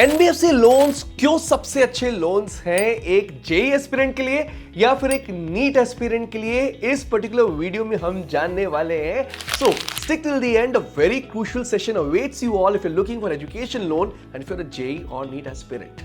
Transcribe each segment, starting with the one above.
NBFC loans क्यों सबसे अच्छे लोन्स हैं एक जेई एस्पिरेंट के लिए या फिर एक नीट एस्पिरेंट के लिए, इस पर्टिकुलर वीडियो में हम जानने वाले हैं। So stick till the end, a very crucial session awaits you all if you are looking for education loan and if you are a JEE और नीट एस्पिरेंट।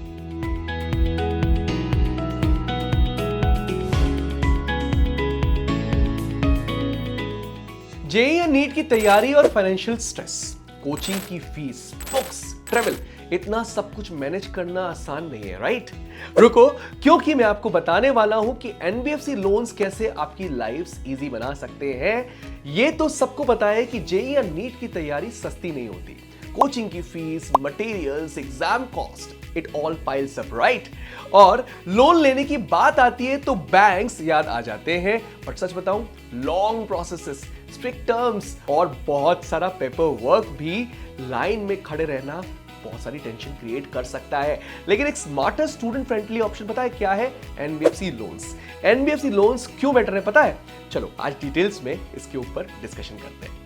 जेई या नीट की तैयारी और फाइनेंशियल स्ट्रेस, कोचिंग की fees, books, travel, इतना सब कुछ manage करना आसान नहीं है, राइट? रुको, क्योंकि मैं आपको बताने वाला हूं कि एनबीएफसी लोन्स कैसे आपकी लाइफ्स इजी बना सकते हैं। ये तो सबको पता है कि जेई या नीट की तैयारी सस्ती नहीं होती। कोचिंग की fees, materials, exam cost, it all piles up, right? और लोन लेने की बात आती है तो बैंक्स याद आ जाते हैं, बट सच बताऊं, लॉन्ग प्रोसेसेस, स्ट्रिक्ट टर्म्स और बहुत सारा पेपर वर्क भी, लाइन में खड़े रहना बहुत सारी टेंशन क्रिएट कर सकता है। लेकिन एक स्मार्टर स्टूडेंट फ्रेंडली ऑप्शन पता है क्या है? NBFC loans. एनबीएफसी लोन्स क्यों बेटर है पता है? चलो आज डिटेल्स में इसके ऊपर डिस्कशन करते हैं।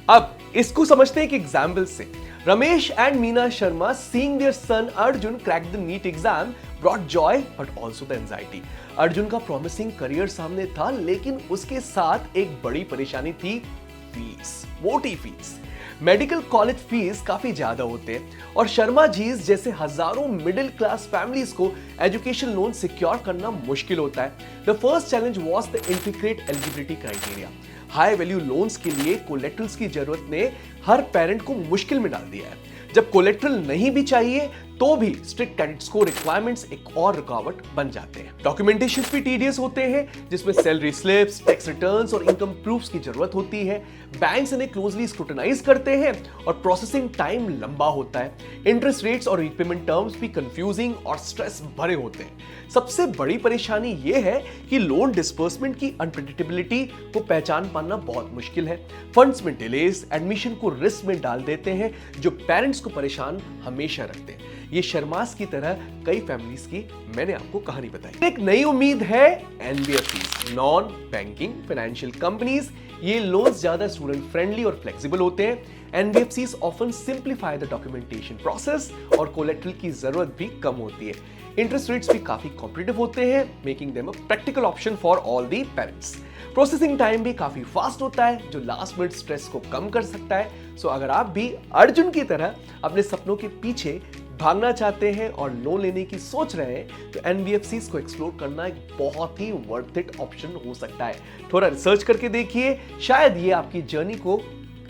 अब इसको समझते हैं एक एग्जाम्पल से। Ramesh and Meena Sharma seeing their son Arjun crack the NEET exam brought joy but also the anxiety. Arjun का प्रॉमिसिंग करियर सामने था, लेकिन उसके साथ एक बड़ी परेशानी थी, फीस, मोटी फीस। मेडिकल कॉलेज फीस काफी ज्यादा होते हैं और शर्मा जी जैसे हजारों मिडिल क्लास फैमिलीज को एजुकेशन लोन सिक्योर करना मुश्किल होता है। The first challenge was the integrate eligibility criteria. High value loans के लिए कोलेट्रल्स की जरूरत ने हर पेरेंट को मुश्किल में डाल दिया है। जब कोलेट्रल नहीं भी चाहिए तो भी स्ट्रिक्ट क्रेडिट स्कोर रिक्वायरमेंट्स एक और रुकावट बन जाते हैं। डॉक्यूमेंटेशन भी टीडियस होते हैं, जिसमें सैलरी स्लिप्स, टैक्स रिटर्न्स और इनकम प्रूफ्स की जरूरत होती है। बैंक्स इन्हें क्लोजली स्क्रूटिनाइज करते हैं और प्रोसेसिंग टाइम लंबा होता है। इंटरेस्ट रेट्स और रीपेमेंट टर्म्स भी कंफ्यूजिंग और स्ट्रेस भरे होते हैं। सबसे बड़ी परेशानी यह है कि लोन डिस्बर्समेंट की अनप्रेडिक्टेबिलिटी को पहचान पाना बहुत मुश्किल है। फंड्स में डिलेज एडमिशन को रिस्क में डाल देते हैं, जो पेरेंट्स को परेशान हमेशा रखते हैं। ये शर्मास की तरह कई फैमिलीज की मैंने आपको कहानी बताई। एक नई उम्मीद है, NBFC, non banking financial companies. ये लोन्स ज्यादा स्टूडेंट फ्रेंडली और फ्लेक्सिबल होते हैं। NBFCs often simplify the documentation process और कोलेट्रल की जरूरत भी कम होती है। इंटरेस्ट रेट्स भी काफी कॉम्पिटिटिव होते हैं, making them a practical option for all the parents. Processing time भी काफी फास्ट होता है, जो लास्ट मिनट स्ट्रेस को कम कर सकता है। सो अगर आप भी अर्जुन की तरह अपने सपनों के पीछे भागना चाहते हैं और लोन लेने की सोच रहे हैं, तो एनबीएफसीज को एक्सप्लोर करना एक बहुत ही वर्थ इट ऑप्शन हो सकता है। थोड़ा रिसर्च करके देखिए, शायद ये आपकी जर्नी को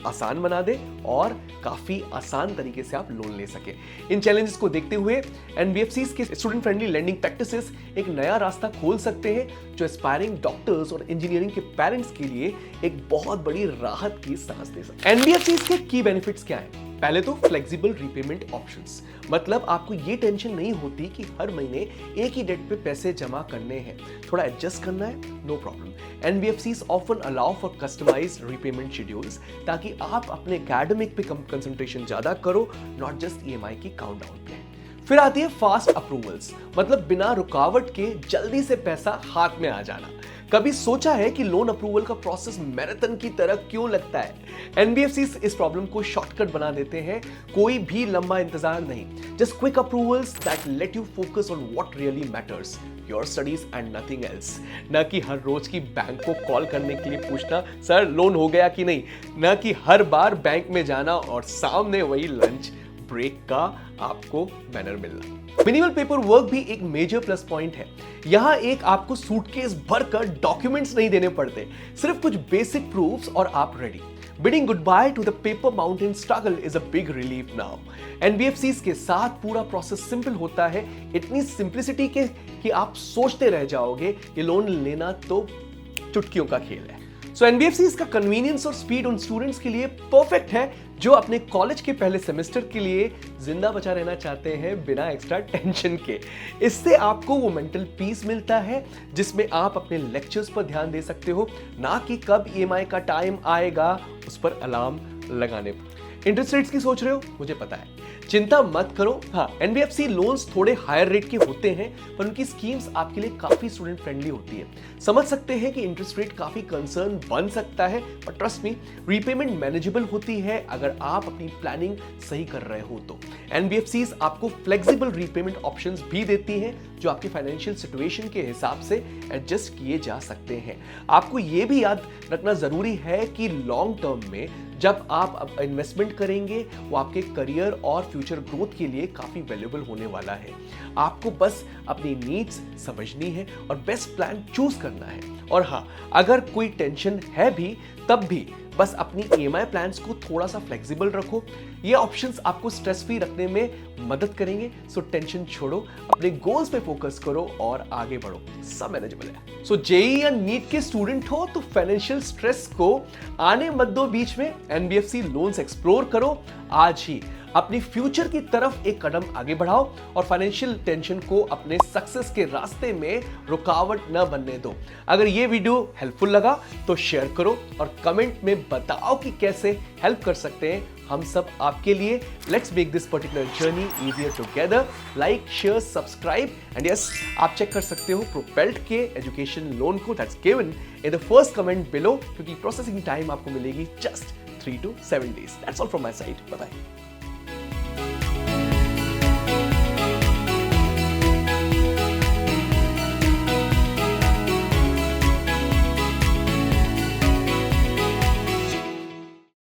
आसान बना दे और काफी आसान तरीके से आप लोन ले सके। इन चैलेंजेस को देखते हुए एनबीएफसीज के स्टूडेंट फ्रेंडली लेंडिंग प्रैक्टिसेस एक नया रास्ता खोल सकते हैं, जो एस्पायरिंग डॉक्टर्स और इंजीनियरिंग के पेरेंट्स के लिए एक बहुत बड़ी राहत की सांस दे सकते हैं। एनबीएफसीज के की बेनिफिट्स क्या हैं? पहले तो फ्लेक्सिबल रीपेमेंट ऑप्शंस, मतलब आपको ये टेंशन नहीं होती कि हर महीने एक ही डेट पे पैसे जमा करने हैं। थोड़ा एडजस्ट करना है, no problem. NBFCs often allow for customised repayment schedules, ताकि आप अपने एकेडमिक पे कंसंट्रेशन ज्यादा करो, नॉट जस्ट ईएमआई की काउंटडाउन पे। फिर आती है फास्ट अप्रूवल्स, मतलब बिना रुकावट के जल्दी से पैसा हाथ में आ जाना। कभी सोचा है कि लोन अप्रूवल का प्रोसेस मैराथन की तरह क्यों लगता है? एनबीएफसीज इस प्रॉब्लम को शॉर्टकट बना देते हैं। कोई भी लंबा इंतजार नहीं, just quick approvals that let you focus on what really matters, your studies and nothing else. न कि हर रोज की बैंक को कॉल करने के लिए पूछना, सर लोन हो गया कि नहीं, न कि हर बार बैंक में जाना और सामने वही लंच ब्रेक का आपको बैनर मिलना। मिनिमल पेपर वर्क भी एक मेजर प्लस पॉइंट है। यहां एक आपको सूटकेस भरकर डॉक्यूमेंट्स नहीं देने पड़ते, सिर्फ कुछ बेसिक प्रूफ्स और आप ready. Bidding good by two the paper mountain struggle is a big relief now. NBFCs के साथ पूरा प्रोसेस सिंपल होता है, इतनी सिंप्लिसिटी के कि आप सोचते रह जाओगे ये लोन लेना तो चुटकियों का खेल है। सो एनबीएफसीज का कन्वीनियंस और स्पीड उन स्टूडेंट्स के लिए परफेक्ट है जो अपने कॉलेज के पहले सेमेस्टर के लिए जिंदा बचा रहना चाहते हैं बिना एक्स्ट्रा टेंशन के। इससे आपको वो मेंटल पीस मिलता है जिसमें आप अपने लेक्चर्स पर ध्यान दे सकते हो, ना कि कब ईएमआई का टाइम आएगा उस पर अलार्म लगाने पर। इंटरेस्ट रेट्स की सोच रहे हो, मुझे पता है, चिंता मत करो। हाँ, एनबीएफसी लोन्स थोड़े हायर रेट के होते हैं, पर उनकी स्कीम्स आपके लिए काफी स्टूडेंट फ्रेंडली होती है। समझ सकते हैं कि इंटरेस्ट रेट काफी कंसर्न बन सकता है, पर ट्रस्ट मी, रीपेमेंट मैनेजेबल होती है अगर आप अपनी प्लानिंग सही कर रहे हो तो। एनबीएफसीज आपको फ्लेक्सिबल रीपेमेंट ऑप्शंस भी देती हैं, जो आपकी फाइनेंशियल सिचुएशन के हिसाब से एडजस्ट किए जा सकते हैं। आपको यह भी याद रखना जरूरी है कि लॉन्ग टर्म में जब आप इन्वेस्टमेंट करेंगे, वो आपके करियर और फ्यूचर ग्रोथ के लिए काफी वैल्यूएबल होने वाला है। आपको बस अपनी नीड्स समझनी है और बेस्ट प्लान चूज करना है। और हाँ, अगर कोई टेंशन है भी, तब भी बस अपनी ईएमआई प्लान्स को थोड़ा सा फ्लेक्सिबल रखो। ये ऑप्शंस आपको स्ट्रेस फ्री रखने में मदद करेंगे। सो टेंशन छोड़ो, अपने गोल्स पे फोकस करो और आगे बढ़ो, सब मैनेजेबल है। सो जेईई या नीट के स्टूडेंट हो तो फाइनेंशियल स्ट्रेस को आने मत दो बीच में, एनबीएफसी लोन्स एक्सप्लोर करो आज ही। अपनी फ्यूचर की तरफ एक कदम आगे बढ़ाओ और फाइनेंशियल टेंशन को अपने सक्सेस के रास्ते में रुकावट न बनने दो। अगर ये वीडियो हेल्पफुल लगा तो शेयर करो और कमेंट में बताओ कि कैसे हेल्प कर सकते हैं हम सब आपके लिए। Let's make this particular journey easier together. Like, share, subscribe and yes, आप चेक कर सकते हो प्रोपेल्ट के एजुकेशन लोन को, that's given in the first comment below, क्योंकि प्रोसेसिंग टाइम आपको मिलेगी just 3 to 7 days. That's all from my side. Bye bye.